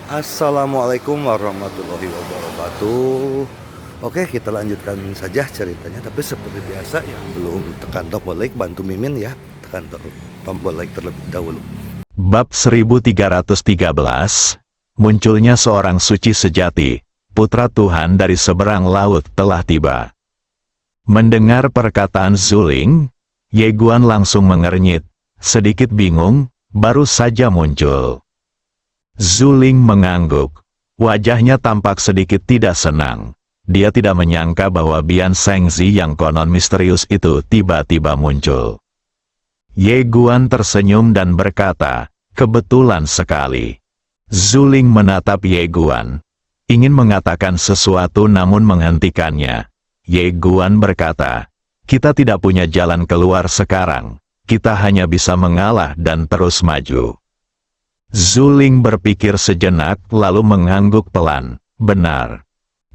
Assalamualaikum warahmatullahi wabarakatuh. Oke, kita lanjutkan saja ceritanya. Tapi seperti biasa ya, belum tekan tombol like, bantu Mimin ya. Tekan tombol like terlebih dahulu. Bab 1313, munculnya seorang suci sejati, putra Tuhan dari seberang laut telah tiba. Mendengar perkataan Zuling, Ye Guan langsung mengernyit, sedikit bingung, baru saja muncul. Zuling mengangguk. Wajahnya tampak sedikit tidak senang. Dia tidak menyangka bahwa Bian Shengzi yang konon misterius itu tiba-tiba muncul. Ye Guan tersenyum dan berkata, "Kebetulan sekali." Zuling menatap Ye Guan, ingin mengatakan sesuatu namun menghentikannya. Ye Guan berkata, "Kita tidak punya jalan keluar sekarang. Kita hanya bisa mengalah dan terus maju." Zuling berpikir sejenak lalu mengangguk pelan. Benar.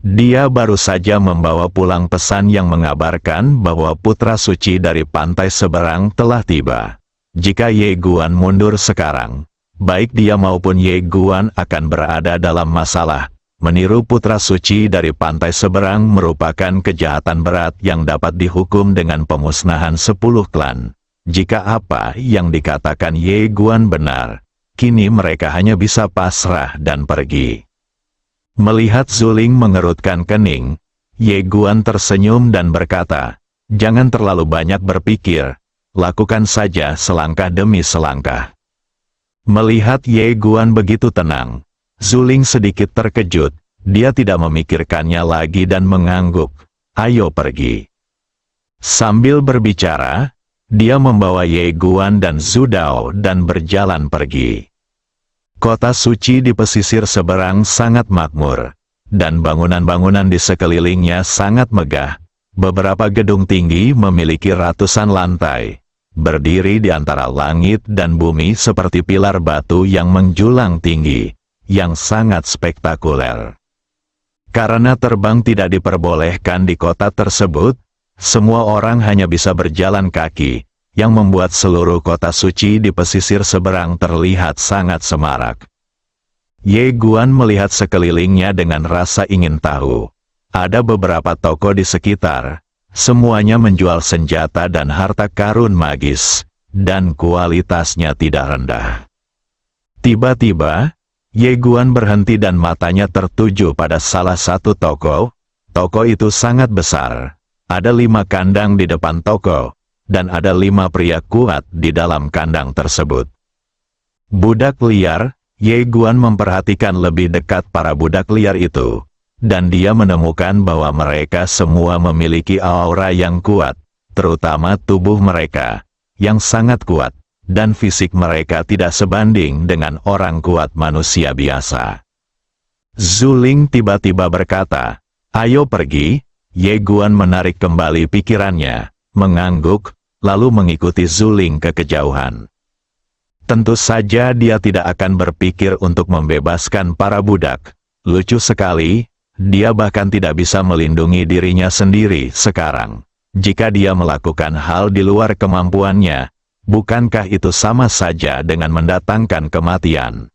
Dia baru saja membawa pulang pesan yang mengabarkan bahwa putra suci dari pantai seberang telah tiba. Jika Ye Guan mundur sekarang, baik dia maupun Ye Guan akan berada dalam masalah. Meniru putra suci dari pantai seberang merupakan kejahatan berat yang dapat dihukum dengan pemusnahan 10 klan. Jika apa yang dikatakan Ye Guan benar, kini mereka hanya bisa pasrah dan pergi. Melihat Zuling mengerutkan kening, Ye Guan tersenyum dan berkata, "Jangan terlalu banyak berpikir, lakukan saja selangkah demi selangkah." Melihat Ye Guan begitu tenang, Zuling sedikit terkejut, dia tidak memikirkannya lagi dan mengangguk, "Ayo pergi." Sambil berbicara, dia membawa Ye Guan dan Zhu Dao dan berjalan pergi. Kota suci di pesisir seberang sangat makmur, dan bangunan-bangunan di sekelilingnya sangat megah. Beberapa gedung tinggi memiliki ratusan lantai, berdiri di antara langit dan bumi seperti pilar batu yang menjulang tinggi, yang sangat spektakuler. Karena terbang tidak diperbolehkan di kota tersebut, semua orang hanya bisa berjalan kaki, yang membuat seluruh kota suci di pesisir seberang terlihat sangat semarak. Ye Guan melihat sekelilingnya dengan rasa ingin tahu. Ada beberapa toko di sekitar, semuanya menjual senjata dan harta karun magis, dan kualitasnya tidak rendah. Tiba-tiba, Ye Guan berhenti dan matanya tertuju pada salah satu toko. Toko itu sangat besar. Ada 5 kandang di depan toko, dan ada 5 pria kuat di dalam kandang tersebut. Budak liar, Ye Guan memperhatikan lebih dekat para budak liar itu, dan dia menemukan bahwa mereka semua memiliki aura yang kuat, terutama tubuh mereka, yang sangat kuat, dan fisik mereka tidak sebanding dengan orang kuat manusia biasa. Zuling tiba-tiba berkata, "Ayo pergi." Ye Guan menarik kembali pikirannya, mengangguk, lalu mengikuti Zuling ke kejauhan. Tentu saja dia tidak akan berpikir untuk membebaskan para budak. Lucu sekali, dia bahkan tidak bisa melindungi dirinya sendiri sekarang. Jika dia melakukan hal di luar kemampuannya, bukankah itu sama saja dengan mendatangkan kematian?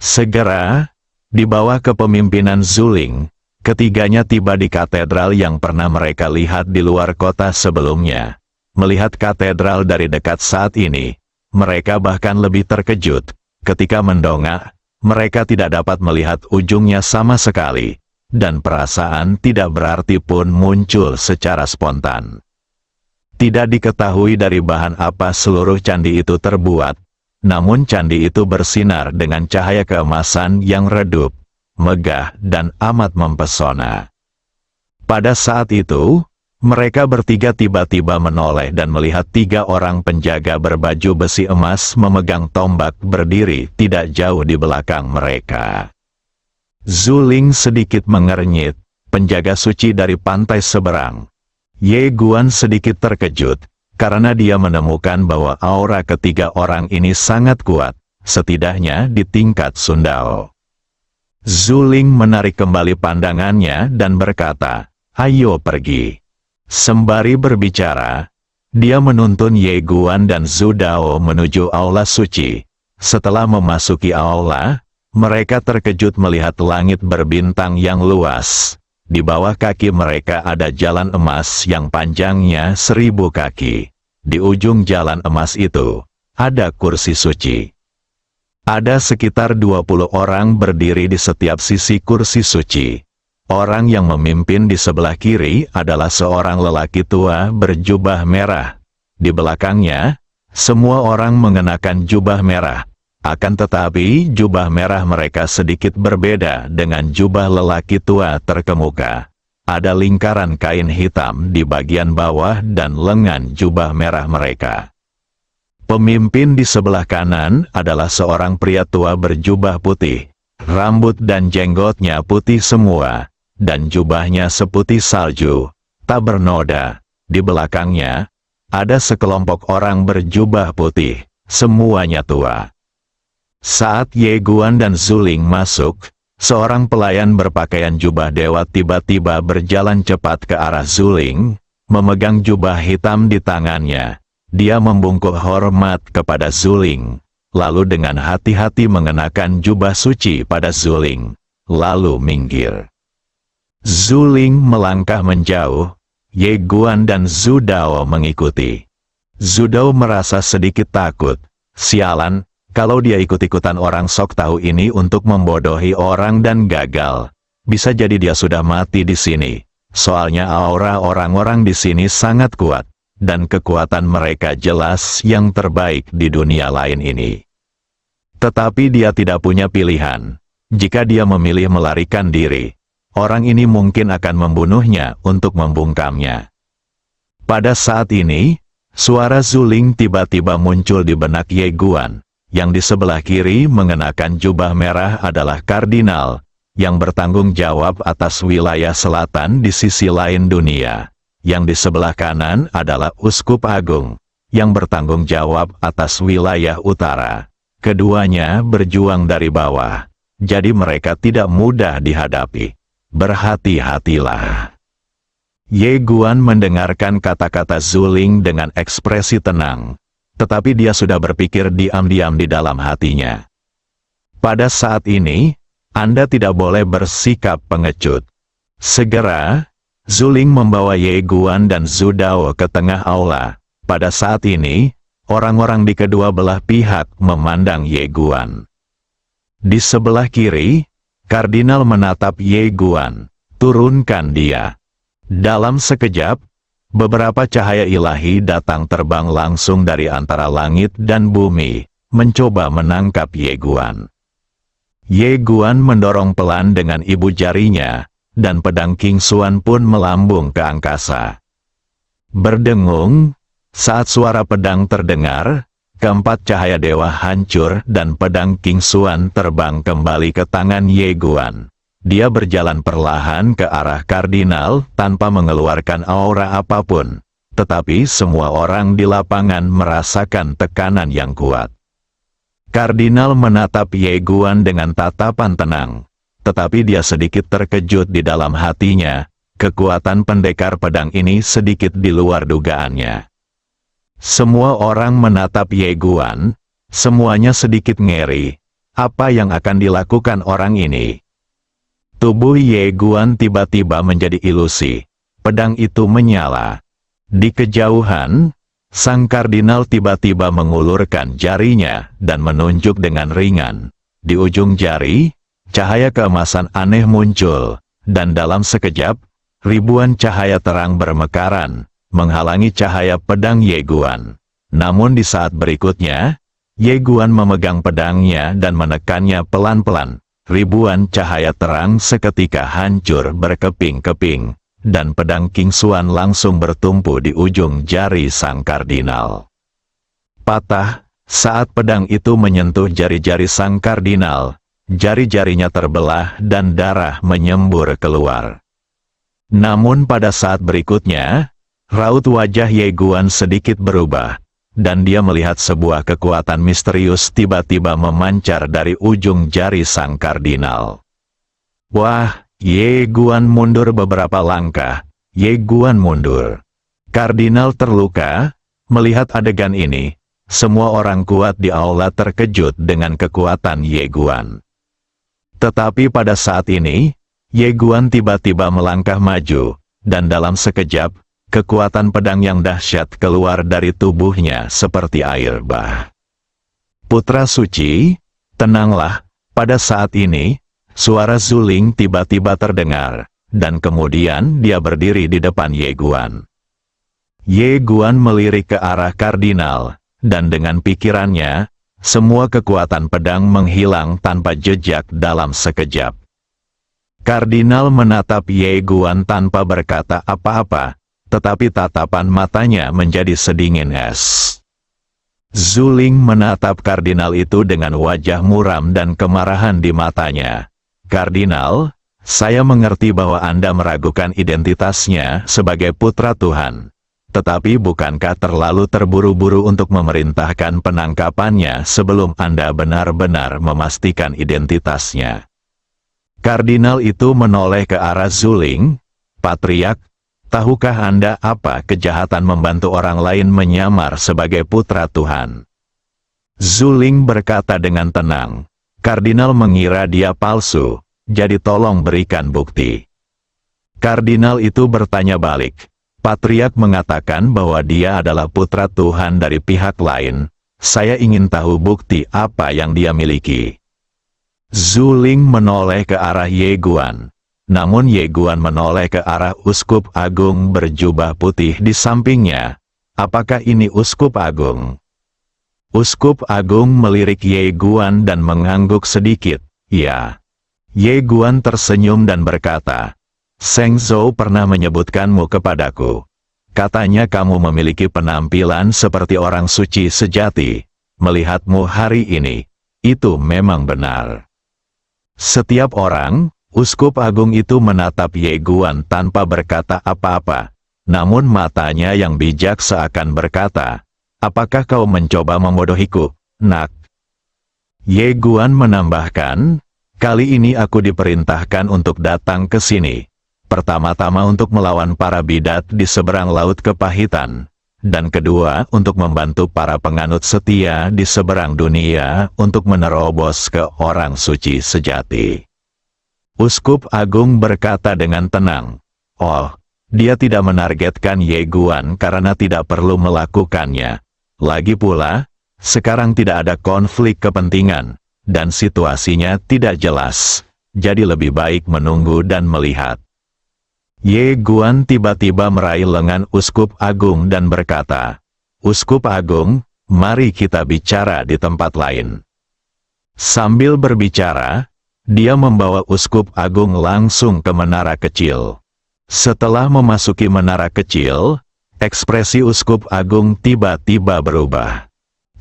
Segera, di bawah kepemimpinan Zuling, ketiganya tiba di katedral yang pernah mereka lihat di luar kota sebelumnya. Melihat katedral dari dekat saat ini, mereka bahkan lebih terkejut. Ketika mendongak, mereka tidak dapat melihat ujungnya sama sekali, dan perasaan tidak berarti pun muncul secara spontan. Tidak diketahui dari bahan apa seluruh candi itu terbuat, namun candi itu bersinar dengan cahaya keemasan yang redup, megah dan amat mempesona. Pada saat itu, mereka bertiga tiba-tiba menoleh dan melihat 3 orang penjaga berbaju besi emas memegang tombak berdiri tidak jauh di belakang mereka. Zuling sedikit mengernyit, penjaga suci dari pantai seberang. Ye Guan sedikit terkejut, karena dia menemukan bahwa aura ketiga orang ini sangat kuat, setidaknya di tingkat Sundao. Zuling menarik kembali pandangannya dan berkata, "Ayo pergi." Sembari berbicara, dia menuntun Ye Guan dan Zhu Dao menuju aula suci. Setelah memasuki aula, Mereka terkejut melihat langit berbintang yang luas. Di bawah kaki mereka ada jalan emas yang panjangnya 1000 kaki. Di ujung jalan emas itu, ada kursi suci. Ada sekitar 20 orang berdiri di setiap sisi kursi suci. Orang yang memimpin di sebelah kiri adalah seorang lelaki tua berjubah merah. Di belakangnya, semua orang mengenakan jubah merah. Akan tetapi, jubah merah mereka sedikit berbeda dengan jubah lelaki tua terkemuka. Ada lingkaran kain hitam di bagian bawah dan lengan jubah merah mereka. Pemimpin di sebelah kanan adalah seorang pria tua berjubah putih. Rambut dan jenggotnya putih semua, dan jubahnya seputih salju, tak bernoda. Di belakangnya, ada sekelompok orang berjubah putih, semuanya tua. Saat Ye Guan dan Zuling masuk, seorang pelayan berpakaian jubah dewa tiba-tiba berjalan cepat ke arah Zuling, memegang jubah hitam di tangannya. Dia membungkuk hormat kepada Zuling, lalu dengan hati-hati mengenakan jubah suci pada Zuling, lalu minggir. Zuling melangkah menjauh, Ye Guan dan Zhu Dao mengikuti. Zhu Dao merasa sedikit takut. Sialan, kalau dia ikut-ikutan orang sok tahu ini untuk membodohi orang dan gagal. Bisa jadi dia sudah mati di sini. Soalnya aura orang-orang di sini sangat kuat, dan kekuatan mereka jelas yang terbaik di dunia lain ini. Tetapi dia tidak punya pilihan. Jika dia memilih melarikan diri, orang ini mungkin akan membunuhnya untuk membungkamnya. Pada saat ini, suara Zuling tiba-tiba muncul di benak Ye Guan. Yang di sebelah kiri mengenakan jubah merah adalah kardinal, yang bertanggung jawab atas wilayah selatan di sisi lain dunia. Yang di sebelah kanan adalah uskup agung, yang bertanggung jawab atas wilayah utara. Keduanya berjuang dari bawah, jadi mereka tidak mudah dihadapi. Berhati-hatilah. Ye Guan mendengarkan kata-kata Zuling dengan ekspresi tenang. Tetapi dia sudah berpikir diam-diam di dalam hatinya. Pada saat ini, Anda tidak boleh bersikap pengecut. Segera, Zuling membawa Ye Guan dan Zhu Dao ke tengah aula. Pada saat ini, orang-orang di kedua belah pihak memandang Ye Guan. Di sebelah kiri, Kardinal menatap Ye Guan. Turunkan dia. Dalam sekejap, beberapa cahaya ilahi datang terbang langsung dari antara langit dan bumi, mencoba menangkap Ye Guan. Ye Guan mendorong pelan dengan ibu jarinya, dan pedang King Xuan pun melambung ke angkasa. Berdengung, saat suara pedang terdengar, keempat cahaya dewa hancur dan pedang King Xuan terbang kembali ke tangan Ye Guan. Dia berjalan perlahan ke arah kardinal tanpa mengeluarkan aura apapun. Tetapi semua orang di lapangan merasakan tekanan yang kuat. Kardinal menatap Ye Guan dengan tatapan tenang. Tetapi dia sedikit terkejut di dalam hatinya. Kekuatan pendekar pedang ini sedikit di luar dugaannya. Semua orang menatap Ye Guan. Semuanya sedikit ngeri. Apa yang akan dilakukan orang ini? Tubuh Ye Guan tiba-tiba menjadi ilusi. Pedang itu menyala. Di kejauhan, sang kardinal tiba-tiba mengulurkan jarinya dan menunjuk dengan ringan. Di ujung jari, cahaya keemasan aneh muncul, dan dalam sekejap, ribuan cahaya terang bermekaran, menghalangi cahaya pedang Ye Guan. Namun di saat berikutnya, Ye Guan memegang pedangnya dan menekannya pelan-pelan. Ribuan cahaya terang seketika hancur berkeping-keping, dan pedang King Xuan langsung bertumpu di ujung jari sang kardinal. Patah, saat pedang itu menyentuh jari-jari sang kardinal, jari-jarinya terbelah dan darah menyembur keluar. Namun pada saat berikutnya, raut wajah Ye Guan sedikit berubah. Dan dia melihat sebuah kekuatan misterius tiba-tiba memancar dari ujung jari sang kardinal. Wah, Ye Guan mundur beberapa langkah. Ye Guan mundur. Kardinal terluka. Melihat adegan ini, semua orang kuat di aula terkejut dengan kekuatan Ye Guan. Tetapi pada saat ini, Ye Guan tiba-tiba melangkah maju, dan dalam sekejap, kekuatan pedang yang dahsyat keluar dari tubuhnya seperti air bah. Putra suci, tenanglah. Pada saat ini, suara Zuling tiba-tiba terdengar, dan kemudian dia berdiri di depan Ye Guan. Ye Guan melirik ke arah kardinal, dan dengan pikirannya, semua kekuatan pedang menghilang tanpa jejak dalam sekejap. Kardinal menatap Ye Guan tanpa berkata apa-apa, tetapi tatapan matanya menjadi sedingin es. Zuling menatap kardinal itu dengan wajah muram dan kemarahan di matanya. "Kardinal, saya mengerti bahwa Anda meragukan identitasnya sebagai putra Tuhan. Tetapi bukankah terlalu terburu-buru untuk memerintahkan penangkapannya sebelum Anda benar-benar memastikan identitasnya?" Kardinal itu menoleh ke arah Zuling. "Patriark, tahukah Anda apa kejahatan membantu orang lain menyamar sebagai putra Tuhan?" Zuling berkata dengan tenang. Kardinal mengira dia palsu, jadi tolong berikan bukti. Kardinal itu bertanya balik. Patriark mengatakan bahwa dia adalah putra Tuhan dari pihak lain. Saya ingin tahu bukti apa yang dia miliki. Zuling menoleh ke arah Ye Guan. Namun Ye Guan menoleh ke arah Uskup Agung berjubah putih di sampingnya. "Apakah ini Uskup Agung?" Uskup Agung melirik Ye Guan dan mengangguk sedikit. "Ya." Ye Guan tersenyum dan berkata, "Seng Zhou pernah menyebutkanmu kepadaku. Katanya kamu memiliki penampilan seperti orang suci sejati. Melihatmu hari ini, itu memang benar." Setiap orang, Uskup Agung itu menatap Ye Guan tanpa berkata apa-apa. Namun matanya yang bijak seakan berkata, "Apakah kau mencoba membodohiku, nak?" Ye Guan menambahkan, "Kali ini aku diperintahkan untuk datang ke sini. Pertama-tama untuk melawan para bidat di seberang laut kepahitan, dan kedua untuk membantu para penganut setia di seberang dunia untuk menerobos ke orang suci sejati." Uskup Agung berkata dengan tenang, "Oh, dia tidak menargetkan Ye Guan karena tidak perlu melakukannya. Lagi pula, sekarang tidak ada konflik kepentingan, dan situasinya tidak jelas, jadi lebih baik menunggu dan melihat." Ye Guan tiba-tiba meraih lengan Uskup Agung dan berkata, "Uskup Agung, mari kita bicara di tempat lain." Sambil berbicara, dia membawa Uskup Agung langsung ke menara kecil. Setelah memasuki menara kecil, ekspresi Uskup Agung tiba-tiba berubah.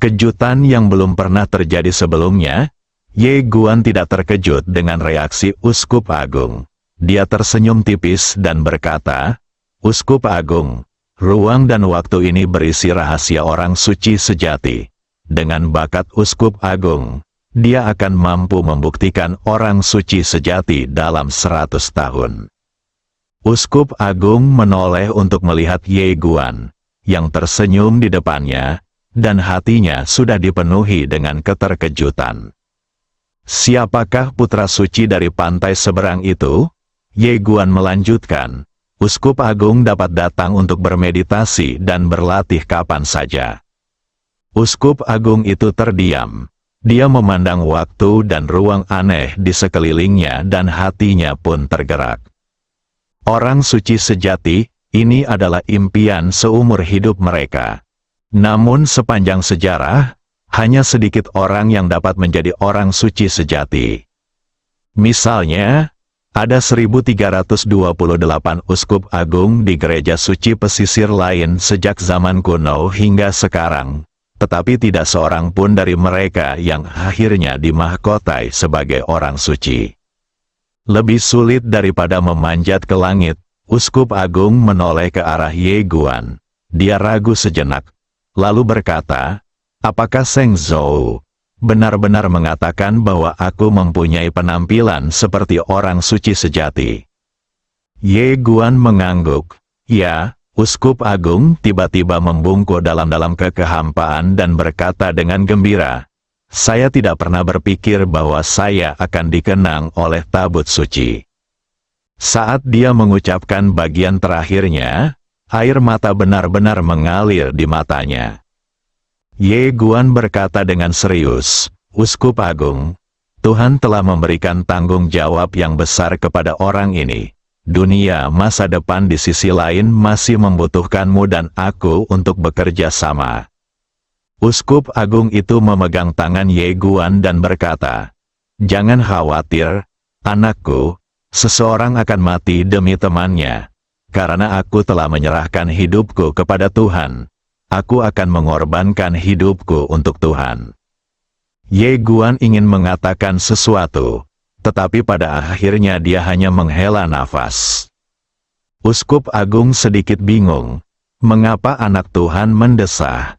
Kejutan yang belum pernah terjadi sebelumnya, Ye Guan tidak terkejut dengan reaksi Uskup Agung. Dia tersenyum tipis dan berkata, "Uskup Agung, ruang dan waktu ini berisi rahasia orang suci sejati. Dengan bakat Uskup Agung, dia akan mampu membuktikan orang suci sejati dalam 100 tahun. Uskup Agung menoleh untuk melihat Ye Guan, yang tersenyum di depannya, dan hatinya sudah dipenuhi dengan keterkejutan. "Siapakah putra suci dari pantai seberang itu?" Ye Guan melanjutkan, "Uskup Agung dapat datang untuk bermeditasi dan berlatih kapan saja." Uskup Agung itu terdiam. Dia memandang waktu dan ruang aneh di sekelilingnya dan hatinya pun tergerak. Orang suci sejati, ini adalah impian seumur hidup mereka. Namun sepanjang sejarah, hanya sedikit orang yang dapat menjadi orang suci sejati. Misalnya, ada 1328 uskup agung di gereja suci pesisir lain sejak zaman kuno hingga sekarang, tetapi tidak seorang pun dari mereka yang akhirnya dimahkotai sebagai orang suci. Lebih sulit daripada memanjat ke langit, uskup agung menoleh ke arah Ye Guan. Dia ragu sejenak, lalu berkata, "Apakah Seng Zhou benar-benar mengatakan bahwa aku mempunyai penampilan seperti orang suci sejati?" Ye Guan mengangguk. "Ya." Uskup agung tiba-tiba membungkuk dalam-dalam kekehampaan dan berkata dengan gembira, Saya tidak pernah berpikir bahwa saya akan dikenang oleh tabut suci. Saat dia mengucapkan bagian terakhirnya, air mata benar-benar mengalir di matanya. Ye Guan berkata dengan serius, "Uskup Agung, Tuhan telah memberikan tanggung jawab yang besar kepada orang ini. Dunia masa depan di sisi lain masih membutuhkanmu dan aku untuk bekerja sama." Uskup Agung itu memegang tangan Ye Guan dan berkata, "Jangan khawatir, anakku, seseorang akan mati demi temannya. Karena aku telah menyerahkan hidupku kepada Tuhan, aku akan mengorbankan hidupku untuk Tuhan." Ye Guan ingin mengatakan sesuatu, tetapi pada akhirnya dia hanya menghela nafas. Uskup Agung sedikit bingung, mengapa anak Tuhan mendesah.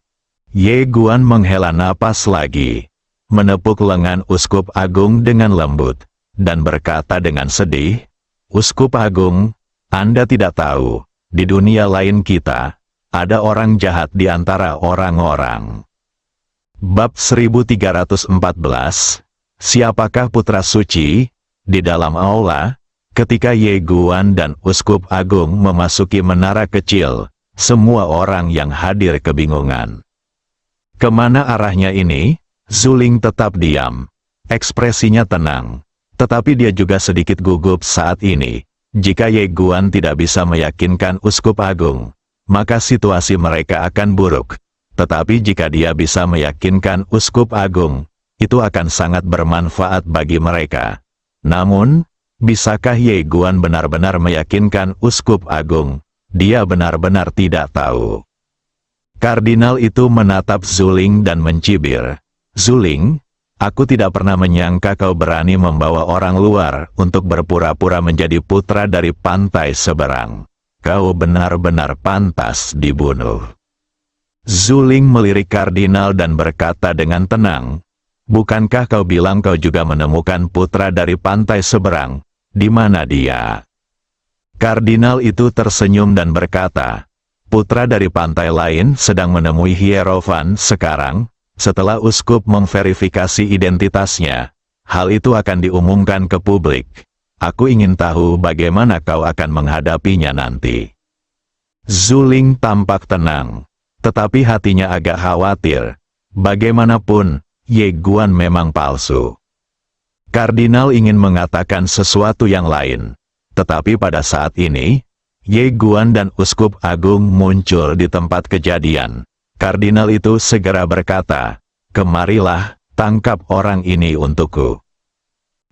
Ye Guan menghela napas lagi, menepuk lengan Uskup Agung dengan lembut, dan berkata dengan sedih, "Uskup Agung, Anda tidak tahu, di dunia lain kita, ada orang jahat di antara orang-orang." Bab 1314, Siapakah Putra Suci? Di dalam aula, ketika Ye Guan dan Uskup Agung memasuki menara kecil, semua orang yang hadir kebingungan. Kemana arahnya ini? Zuling tetap diam. Ekspresinya tenang. Tetapi dia juga sedikit gugup saat ini. Jika Ye Guan tidak bisa meyakinkan Uskup Agung, maka situasi mereka akan buruk. Tetapi jika dia bisa meyakinkan Uskup Agung, itu akan sangat bermanfaat bagi mereka. Namun, bisakah Ye Guan benar-benar meyakinkan Uskup Agung? Dia benar-benar tidak tahu. Kardinal itu menatap Zuling dan mencibir. "Zuling, aku tidak pernah menyangka kau berani membawa orang luar untuk berpura-pura menjadi putra dari pantai seberang. Kau benar-benar pantas dibunuh." Zuling melirik kardinal dan berkata dengan tenang, "Bukankah kau bilang kau juga menemukan putra dari pantai seberang? Di mana dia?" Kardinal itu tersenyum dan berkata, "Putra dari pantai lain sedang menemui Hierophant sekarang. Setelah uskup memverifikasi identitasnya, hal itu akan diumumkan ke publik. Aku ingin tahu bagaimana kau akan menghadapinya nanti." Zuling tampak tenang, tetapi hatinya agak khawatir. Bagaimanapun, Ye Guan memang palsu. Kardinal ingin mengatakan sesuatu yang lain, tetapi pada saat ini, Ye Guan dan Uskup Agung muncul di tempat kejadian. Kardinal itu segera berkata, "Kemarilah, tangkap orang ini untukku."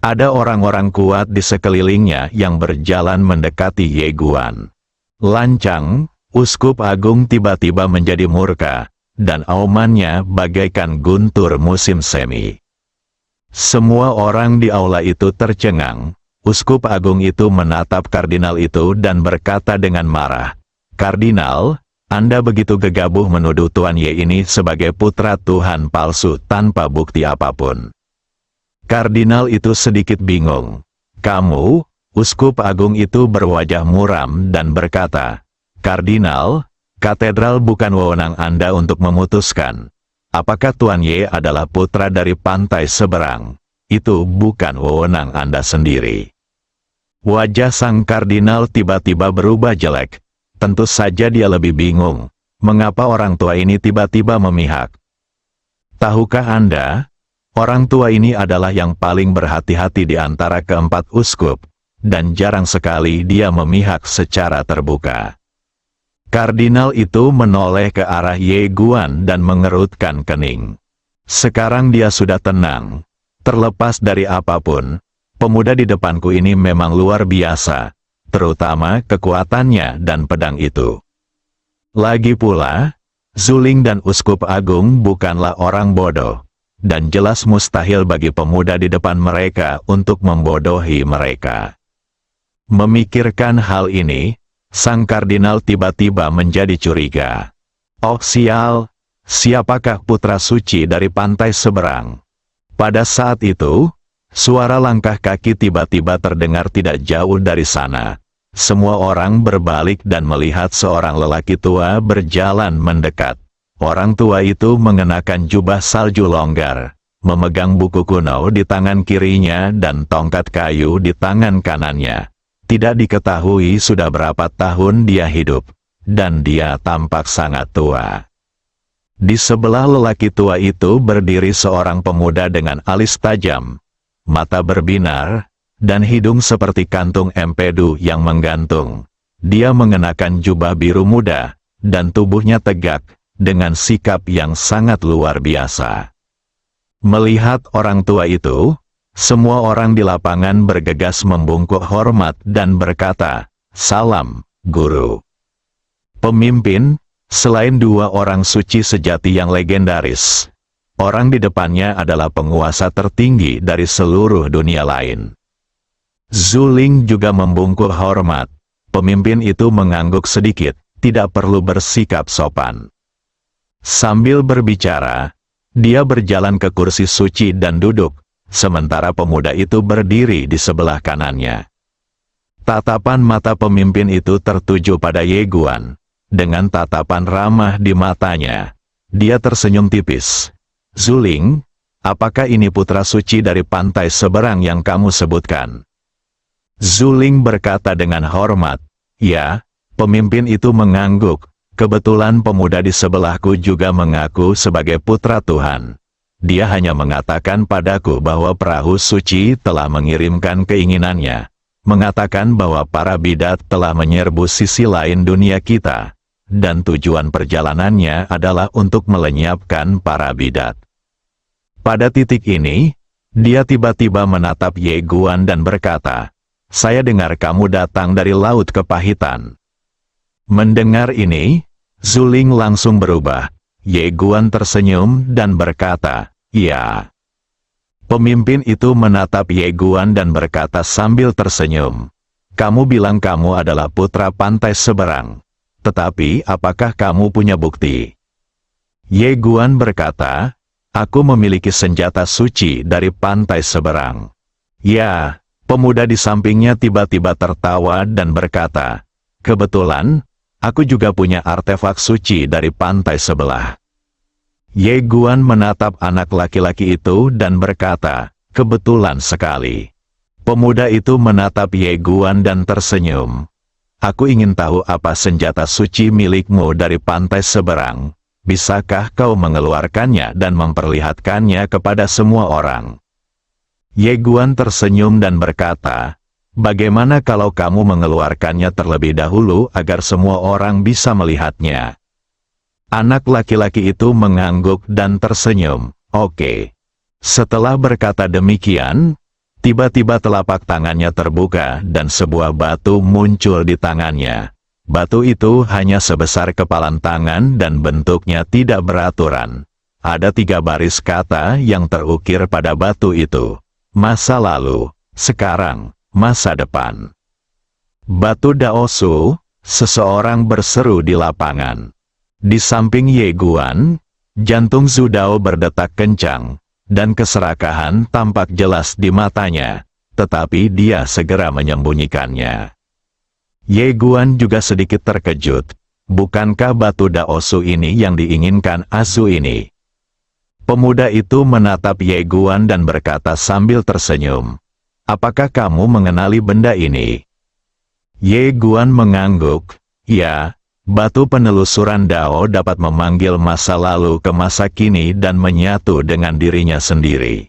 Ada orang-orang kuat di sekelilingnya yang berjalan mendekati Ye Guan. Lancang, Uskup Agung tiba-tiba menjadi murka, dan aumannya bagaikan guntur musim semi. Semua orang di aula itu tercengang. Uskup Agung itu menatap kardinal itu dan berkata dengan marah, "Kardinal, Anda begitu gegabah menuduh Tuan Ye ini sebagai putra Tuhan palsu tanpa bukti apapun." Kardinal itu sedikit bingung. "Kamu?" Uskup Agung itu berwajah muram dan berkata, "Kardinal, katedral bukan wewenang Anda untuk memutuskan. Apakah Tuan Ye adalah putra dari pantai seberang? Itu bukan wewenang Anda sendiri." Wajah sang kardinal tiba-tiba berubah jelek. Tentu saja dia lebih bingung, mengapa orang tua ini tiba-tiba memihak. Tahukah Anda, orang tua ini adalah yang paling berhati-hati di antara keempat uskup, dan jarang sekali dia memihak secara terbuka. Kardinal itu menoleh ke arah Ye Guan dan mengerutkan kening. Sekarang dia sudah tenang. Terlepas dari apapun, pemuda di depanku ini memang luar biasa, terutama kekuatannya dan pedang itu. Lagi pula, Zuling dan Uskup Agung bukanlah orang bodoh, dan jelas mustahil bagi pemuda di depan mereka untuk membodohi mereka. Memikirkan hal ini, sang kardinal tiba-tiba menjadi curiga. "Oh sial, siapakah putra suci dari pantai seberang?" Pada saat itu, suara langkah kaki tiba-tiba terdengar tidak jauh dari sana. Semua orang berbalik dan melihat seorang lelaki tua berjalan mendekat. Orang tua itu mengenakan jubah salju longgar, memegang buku kuno di tangan kirinya dan tongkat kayu di tangan kanannya. Tidak diketahui sudah berapa tahun dia hidup, dan dia tampak sangat tua. Di sebelah lelaki tua itu berdiri seorang pemuda dengan alis tajam, mata berbinar, dan hidung seperti kantung empedu yang menggantung. Dia mengenakan jubah biru muda, dan tubuhnya tegak, dengan sikap yang sangat luar biasa. Melihat orang tua itu, semua orang di lapangan bergegas membungkuk hormat dan berkata, "Salam, Guru." Pemimpin, selain dua orang suci sejati yang legendaris, orang di depannya adalah penguasa tertinggi dari seluruh dunia lain. Zuling juga membungkuk hormat. Pemimpin itu mengangguk sedikit, tidak perlu bersikap sopan. Sambil berbicara, dia berjalan ke kursi suci dan duduk, sementara pemuda itu berdiri di sebelah kanannya. Tatapan mata pemimpin itu tertuju pada Ye Guan. Dengan tatapan ramah di matanya, dia tersenyum tipis. "Zuling, apakah ini putra suci dari pantai seberang yang kamu sebutkan?" Zuling berkata dengan hormat, "Ya." Pemimpin itu mengangguk. "Kebetulan pemuda di sebelahku juga mengaku sebagai putra Tuhan. Dia hanya mengatakan padaku bahwa perahu suci telah mengirimkan keinginannya, mengatakan bahwa para bidat telah menyerbu sisi lain dunia kita, dan tujuan perjalanannya adalah untuk melenyapkan para bidat." Pada titik ini, dia tiba-tiba menatap Ye Guan dan berkata, "Saya dengar kamu datang dari Laut Kepahitan." Mendengar ini, Zuling langsung berubah. Ye Guan tersenyum dan berkata, "Ya." Pemimpin itu menatap Ye Guan dan berkata sambil tersenyum, "Kamu bilang kamu adalah putra pantai seberang. Tetapi apakah kamu punya bukti?" Ye Guan berkata, "Aku memiliki senjata suci dari pantai seberang." "Ya." Pemuda di sampingnya tiba-tiba tertawa dan berkata, "Kebetulan, aku juga punya artefak suci dari pantai sebelah." Ye Guan menatap anak laki-laki itu dan berkata, "Kebetulan sekali." Pemuda itu menatap Ye Guan dan tersenyum. "Aku ingin tahu apa senjata suci milikmu dari pantai seberang. Bisakah kau mengeluarkannya dan memperlihatkannya kepada semua orang?" Ye Guan tersenyum dan berkata, "Bagaimana kalau kamu mengeluarkannya terlebih dahulu agar semua orang bisa melihatnya?" Anak laki-laki itu mengangguk dan tersenyum. "Oke." Setelah berkata demikian, tiba-tiba telapak tangannya terbuka dan sebuah batu muncul di tangannya. Batu itu hanya sebesar kepalan tangan dan bentuknya tidak beraturan. Ada 3 baris kata yang terukir pada batu itu. Masa lalu, sekarang, masa depan. "Batu Daosu," seseorang berseru di lapangan. Di samping Ye Guan, jantung Zhu Dao berdetak kencang, dan keserakahan tampak jelas di matanya, tetapi dia segera menyembunyikannya. Ye Guan juga sedikit terkejut. Bukankah batu Daosu ini yang diinginkan Asu ini? Pemuda itu menatap Ye Guan dan berkata sambil tersenyum, "Apakah kamu mengenali benda ini?" Ye Guan mengangguk, "Ya, batu penelusuran Dao dapat memanggil masa lalu ke masa kini dan menyatu dengan dirinya sendiri."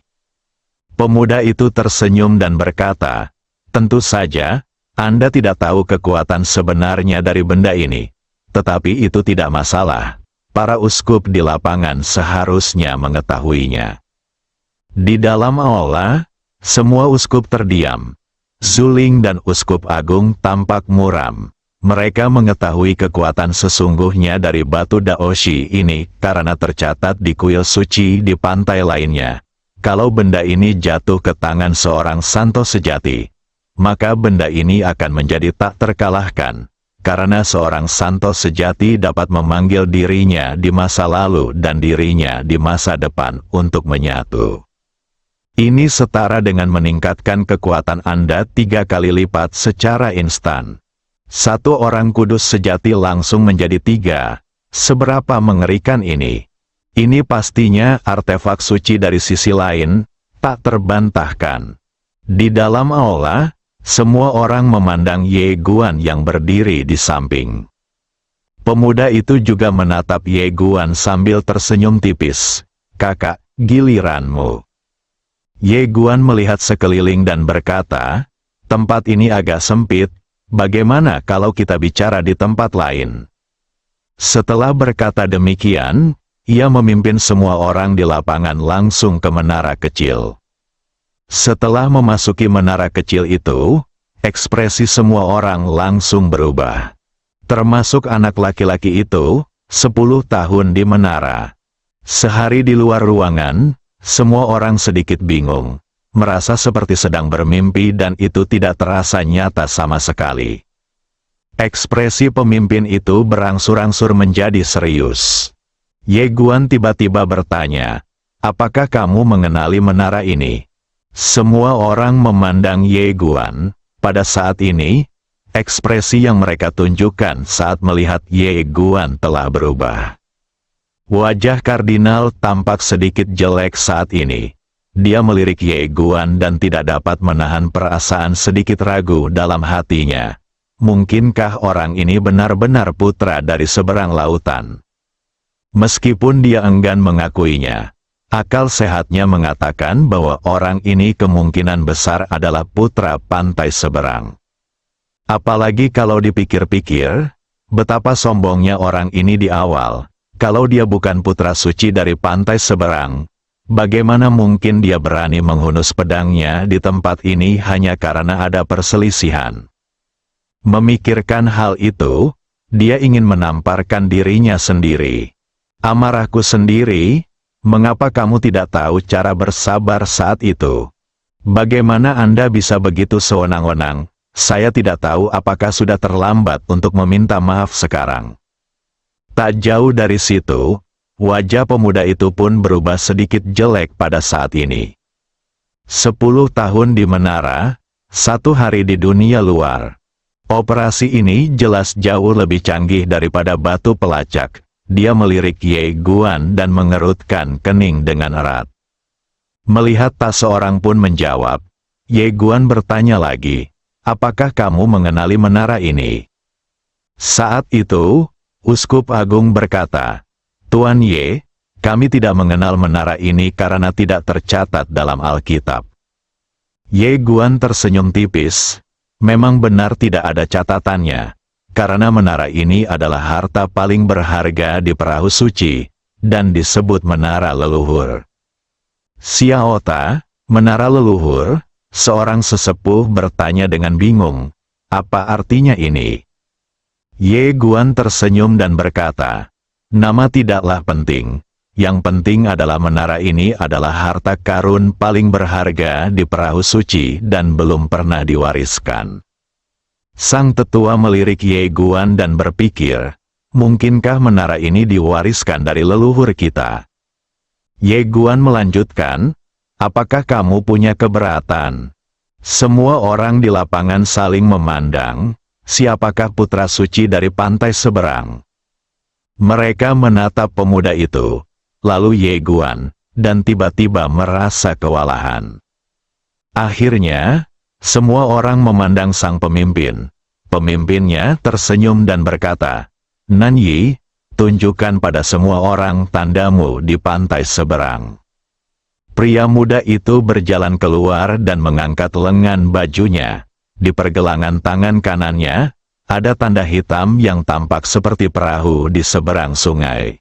Pemuda itu tersenyum dan berkata, "Tentu saja, Anda tidak tahu kekuatan sebenarnya dari benda ini. Tetapi itu tidak masalah. Para uskup di lapangan seharusnya mengetahuinya." Di dalam aula, semua uskup terdiam. Zuling dan Uskup Agung tampak muram. Mereka mengetahui kekuatan sesungguhnya dari batu Daoshi ini karena tercatat di kuil suci di pantai lainnya. Kalau benda ini jatuh ke tangan seorang santo sejati, maka benda ini akan menjadi tak terkalahkan, karena seorang santo sejati dapat memanggil dirinya di masa lalu dan dirinya di masa depan untuk menyatu. Ini setara dengan meningkatkan kekuatan Anda 3 kali lipat secara instan. Satu orang kudus sejati langsung menjadi 3. Seberapa mengerikan ini? Ini pastinya artefak suci dari sisi lain, tak terbantahkan. Di dalam aula, semua orang memandang Ye Guan yang berdiri di samping. Pemuda itu juga menatap Ye Guan sambil tersenyum tipis. "Kakak, giliranmu." Ye Guan melihat sekeliling dan berkata, "Tempat ini agak sempit, bagaimana kalau kita bicara di tempat lain?" Setelah berkata demikian, ia memimpin semua orang di lapangan langsung ke menara kecil. Setelah memasuki menara kecil itu, ekspresi semua orang langsung berubah. Termasuk anak laki-laki itu, 10 tahun di menara. Sehari di luar ruangan, semua orang sedikit bingung, merasa seperti sedang bermimpi dan itu tidak terasa nyata sama sekali. Ekspresi pemimpin itu berangsur-angsur menjadi serius. Ye Guan tiba-tiba bertanya, "Apakah kamu mengenali menara ini?" Semua orang memandang Ye Guan. Pada saat ini, ekspresi yang mereka tunjukkan saat melihat Ye Guan telah berubah. Wajah kardinal tampak sedikit jelek saat ini. Dia melirik Ye Guan dan tidak dapat menahan perasaan sedikit ragu dalam hatinya. Mungkinkah orang ini benar-benar putra dari seberang lautan? Meskipun dia enggan mengakuinya, akal sehatnya mengatakan bahwa orang ini kemungkinan besar adalah putra pantai seberang. Apalagi kalau dipikir-pikir, betapa sombongnya orang ini di awal. Kalau dia bukan putra suci dari pantai seberang, bagaimana mungkin dia berani menghunus pedangnya di tempat ini hanya karena ada perselisihan? Memikirkan hal itu, dia ingin menamparkan dirinya sendiri. "Amarahku sendiri, mengapa kamu tidak tahu cara bersabar saat itu? Bagaimana Anda bisa begitu sewenang-wenang? Saya tidak tahu apakah sudah terlambat untuk meminta maaf sekarang." Tak jauh dari situ, wajah pemuda itu pun berubah sedikit jelek pada saat ini. 10 tahun di menara, 1 hari di dunia luar. Operasi ini jelas jauh lebih canggih daripada batu pelacak. Dia melirik Ye Guan dan mengerutkan kening dengan erat. Melihat tak seorang pun menjawab, Ye Guan bertanya lagi, "Apakah kamu mengenali menara ini?" Saat itu, Uskup Agung berkata, "Tuan Ye, kami tidak mengenal menara ini karena tidak tercatat dalam Alkitab." Ye Guan tersenyum tipis. Memang benar tidak ada catatannya, karena menara ini adalah harta paling berharga di perahu suci, dan disebut menara leluhur. "Xiaota, menara leluhur?" Seorang sesepuh bertanya dengan bingung, "Apa artinya ini?" Ye Guan tersenyum dan berkata, "Nama tidaklah penting. Yang penting adalah menara ini adalah harta karun paling berharga di perahu suci dan belum pernah diwariskan." Sang tetua melirik Ye Guan dan berpikir, mungkinkah menara ini diwariskan dari leluhur kita? Ye Guan melanjutkan, "Apakah kamu punya keberatan?" Semua orang di lapangan saling memandang, siapakah putra suci dari pantai seberang? Mereka menatap pemuda itu, lalu Ye Guan, dan tiba-tiba merasa kewalahan. Akhirnya, semua orang memandang sang pemimpin. Pemimpinnya tersenyum dan berkata, "Nan Yi, tunjukkan pada semua orang tandamu di pantai seberang." Pria muda itu berjalan keluar dan mengangkat lengan bajunya. Di pergelangan tangan kanannya, ada tanda hitam yang tampak seperti perahu di seberang sungai.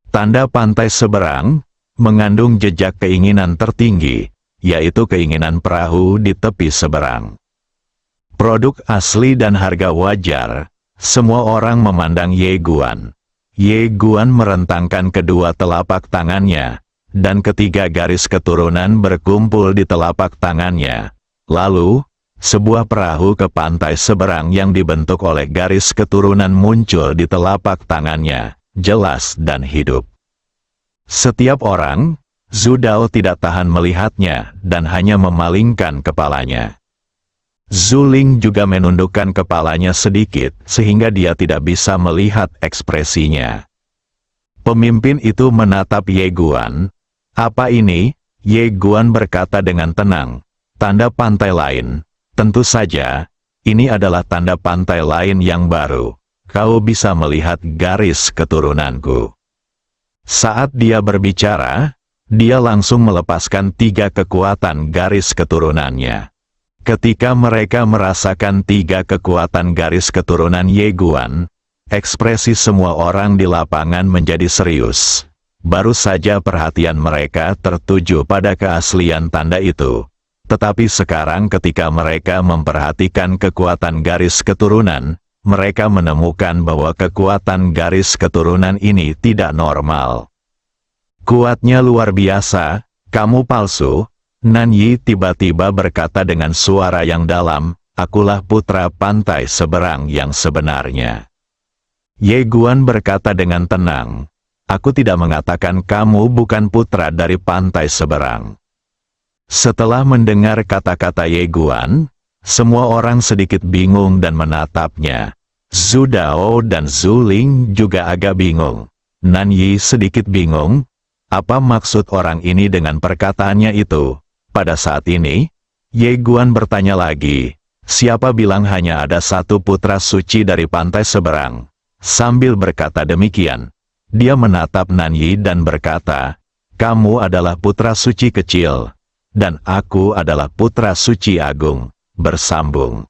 Tanda pantai seberang mengandung jejak keinginan tertinggi, yaitu keinginan perahu di tepi seberang. Produk asli dan harga wajar, semua orang memandang Ye Guan. Ye Guan merentangkan kedua telapak tangannya, dan ketiga garis keturunan berkumpul di telapak tangannya. Lalu, sebuah perahu ke pantai seberang yang dibentuk oleh garis keturunan muncul di telapak tangannya, jelas dan hidup. Setiap orang, Zhu Dao tidak tahan melihatnya dan hanya memalingkan kepalanya. Zhu Ling juga menundukkan kepalanya sedikit sehingga dia tidak bisa melihat ekspresinya. Pemimpin itu menatap Ye Guan. Apa ini? Ye Guan berkata dengan tenang. Tanda pantai lain. Tentu saja, ini adalah tanda pantai lain yang baru. Kau bisa melihat garis keturunanku. Saat dia berbicara, dia langsung melepaskan 3 kekuatan garis keturunannya. Ketika mereka merasakan 3 kekuatan garis keturunan Ye Guan, ekspresi semua orang di lapangan menjadi serius. Baru saja perhatian mereka tertuju pada keaslian tanda itu. Tetapi sekarang ketika mereka memperhatikan kekuatan garis keturunan, mereka menemukan bahwa kekuatan garis keturunan ini tidak normal. Kuatnya luar biasa, kamu palsu. Nan Yi tiba-tiba berkata dengan suara yang dalam, akulah putra pantai seberang yang sebenarnya. Ye Guan berkata dengan tenang, aku tidak mengatakan kamu bukan putra dari pantai seberang. Setelah mendengar kata-kata Ye Guan, semua orang sedikit bingung dan menatapnya. Zhu Dao dan Zhu Ling juga agak bingung. Nan Yi sedikit bingung. Apa maksud orang ini dengan perkataannya itu? Pada saat ini, Ye Guan bertanya lagi. Siapa bilang hanya ada satu putra suci dari pantai seberang? Sambil berkata demikian, dia menatap Nan Yi dan berkata, kamu adalah putra suci kecil, dan aku adalah putra suci agung. Bersambung.